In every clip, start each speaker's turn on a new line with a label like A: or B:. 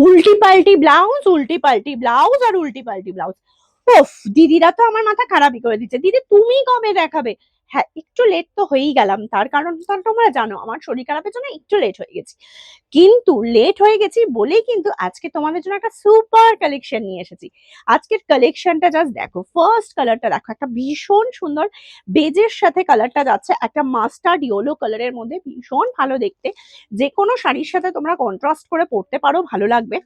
A: উল্টি পাল্টি ব্লাউজ, উল্টি পাল্টি ব্লাউজ আর উল্টি পাল্টি ব্লাউজ। ওফ, দিদিরা তো আমার মাথা খারাপই করে দিচ্ছে। দিদি তুমি কবে দেখাবে? হ্যাঁ, একটু লেট তো হয়েই গেলাম, তার কারণ তোমরা জানো আমার শরীর খারাপের জন্য একটু লেট হয়ে গেছি। কিন্তু লেট হয়ে গেছি বলেই কিন্তু আজকে তোমাদের জন্য একটা সুপার কালেকশন নিয়ে এসেছি। আজকের কালেকশনটা জাস্ট দেখো, ফার্স্ট কালারটা দেখো, একটা ভীষণ সুন্দর বেজের সাথে কালারটা যাচ্ছে, একটা মাস্টার্ড ইয়েলো কালারের মধ্যে, ভীষণ ভালো দেখতে। যে কোনো শাড়ির সাথে তোমরা কন্ট্রাস্ট করে পরতে পারো, ভালো লাগবে।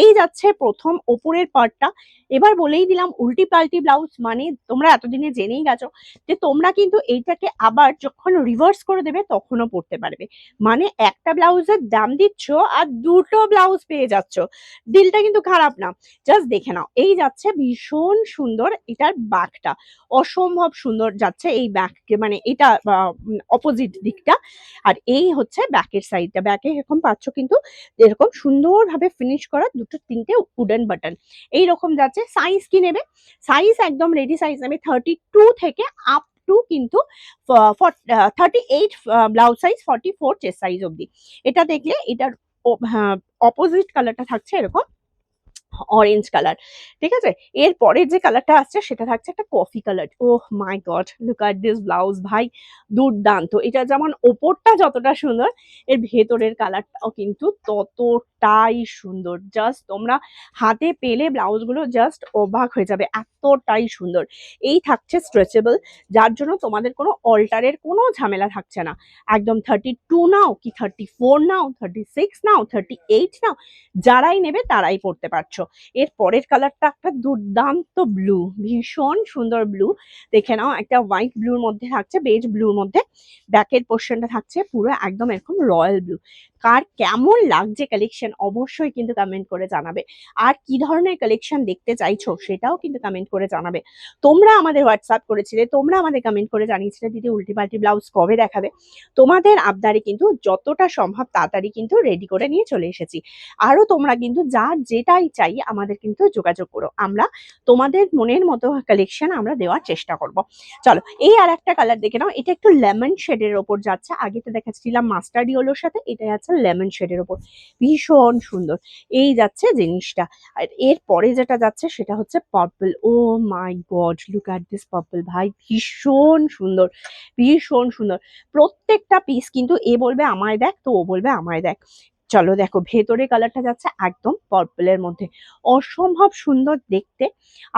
A: এই যাচ্ছে প্রথম ওপরের পার্টটা। এবার বলেই দিলাম উল্টি পাল্টি ব্লাউজ, মানে তোমরা এতদিনে জেনেই গেছো যে তোমরা কিন্তু এইটাকে আবার যখন রিভার্স করে দেবে তখনও পরতে পারবে। মানে একটা ব্লাউজের দাম দিচ্ছ আর দুটো ব্লাউজ পেয়ে যাচ্ছ, ডিলটা কিন্তু খারাপ না। জাস্ট দেখে নাও, এই যাচ্ছে ভীষণ সুন্দর, এটার ব্যাকটা অসম্ভব সুন্দর যাচ্ছে, এই ব্যাক মানে এটা অপোজিট দিকটা। আর এই হচ্ছে ব্যাকের সাইডটা, ব্যাকে এরকম পাচ্ছ কিন্তু এরকম সুন্দরভাবে ফিনিশ করা দুটো তিনটে উডেন বাটন এইরকম যাচ্ছে। সাইজ কি নেবে? সাইজ একদম রেডি সাইজ নেবে 32 থেকে আপ টু কিন্তু 38 ব্লাউজ সাইজ, 44 চেস্ট সাইজ অব্দি। এটা দেখলে এটার অপোজিট কালারটা থাকছে এরকম অরেঞ্জ কালার, ঠিক আছে। এর পরের যে কালারটা আসছে সেটা থাকছে একটা coffee colour. Oh my god, look at this blouse ভাই, দুর্দান্ত। এটা যেমন ওপরটা যতটা সুন্দর, এর ভেতরের কালারটাও কিন্তু ততটাই সুন্দর। জাস্ট তোমরা হাতে পেলে ব্লাউজগুলো জাস্ট অবাক হয়ে যাবে, এতটাই সুন্দর। এই থাকছে স্ট্রেচেবল, যার জন্য তোমাদের কোনো অল্টারের কোনো ঝামেলা থাকছে না। একদম 32 নাও কি 34 নাও, 36 নাও, 38 নাও, যারাই নেবে তারাই পড়তে পারছো। এর পরের কালারটা একটা দুর্দান্ত ব্লু, ভীষণ সুন্দর ব্লু। দেখে নাও, একটা হোয়াইট ব্লুর মধ্যে থাকছে, বেজ ব্লুর মধ্যে ব্যাকের পোর্শনটা থাকছে পুরো একদম এরকম রয়্যাল ব্লু। কার কেমন লাগছে কালেকশন অবশ্যই কিন্তু কমেন্ট করে জানাবে। আর কি ধরনের কালেকশন দেখতে চাইছো সেটাও কিন্তু কমেন্ট করে জানাবে। তোমরা আমাদের হোয়াটসঅ্যাপ করেছিলে, তোমরা আমাদের কমেন্ট করে জানিয়েছিলে দিদি উল্টি পাল্টি ব্লাউজ কবে দেখাবে। তোমাদের আবদারে কিন্তু যতটা সম্ভব তাড়াতাড়ি কিন্তু রেডি করে নিয়ে চলে এসেছি। আরো তোমরা কিন্তু যার যেটাই চাই আমাদের কিন্তু যোগাযোগ করো, আমরা তোমাদের মনের মতো কালেকশন আমরা দেওয়ার চেষ্টা করব। চলো, এই আর একটা কালার দেখে নাও, এটা একটু লেমন শেডের ওপর যাচ্ছে। আগে তো দেখাচ্ছিলাম মাস্টার্ড ইয়েলোর সাথে, এটা যাচ্ছে লেমন শেডের ওপর, ভীষণ সুন্দর এই যাচ্ছে জিনিসটা। আর এর পরে যেটা যাচ্ছে সেটা হচ্ছে purple. Oh my god, look at this purple ভাই, ভীষণ সুন্দর, ভীষণ সুন্দর। প্রত্যেকটা পিস কিন্তু এ বলবে আমায় দেখ, তো ও বলবে আমায় দেখ। চলো দেখো, ভেতরে কালারটা যাচ্ছে একদম পার্পলের মধ্যে, অসম্ভব সুন্দর দেখতে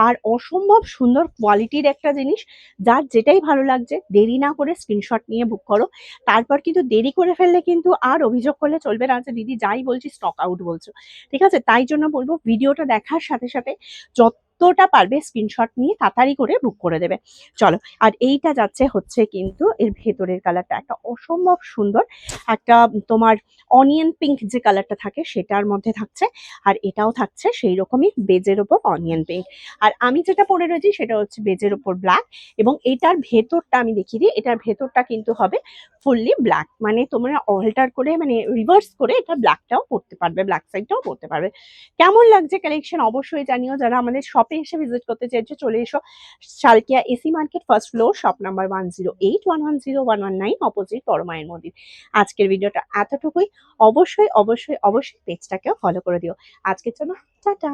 A: আর অসম্ভব সুন্দর কোয়ালিটির একটা জিনিস। যার যেটাই ভালো লাগছে দেরি না করে স্ক্রিনশট নিয়ে বুক করো। তারপর কিন্তু দেরি করে ফেললে কিন্তু আর অভিযোগ করলে চলবে না যে দিদি যাই বলছি স্টক আউট বলছো, ঠিক আছে। তাই জন্য বলবো ভিডিওটা দেখার সাথে সাথে যতটা পারবে স্ক্রিনশট নিয়ে তাড়াতাড়ি করে বুক করে দেবে। চলো, আর এইটা যাচ্ছে হচ্ছে কিন্তু এর ভেতরের কালারটা একটা অসম্ভব সুন্দর, একটা তোমার অনিয়ন পিঙ্ক যে কালারটা থাকে সেটার মধ্যে থাকছে। আর এটাও থাকছে সেই রকমই বেজের ওপর অনিয়ন পিঙ্ক। আর আমি যেটা পরে রয়েছি সেটা হচ্ছে বেজের ওপর ব্ল্যাক। এবং এটার ভেতরটা আমি দেখিয়ে দিই, এটার ভেতরটা কিন্তু হবে ফুললি ব্ল্যাক, মানে তোমরা অল্টার করে মানে রিভার্স করে এটা ব্ল্যাকটাও পরতে পারবে, ব্ল্যাক সাইডটাও পরতে পারবে। কেমন লাগছে কালেকশন অবশ্যই জানিও। যারা আমাদের শপে এসে ভিজিট করতে চাইছো চলে এসো, Salkia AC market first floor, shop number 108110119, opposite পরমায়ের মন্দির। আজকের ভিডিওটা এতটুকুই। অবশ্যই অবশ্যই অবশ্যই পেজটাকেও ফলো করে দিও। আজকের জন্য টাটা।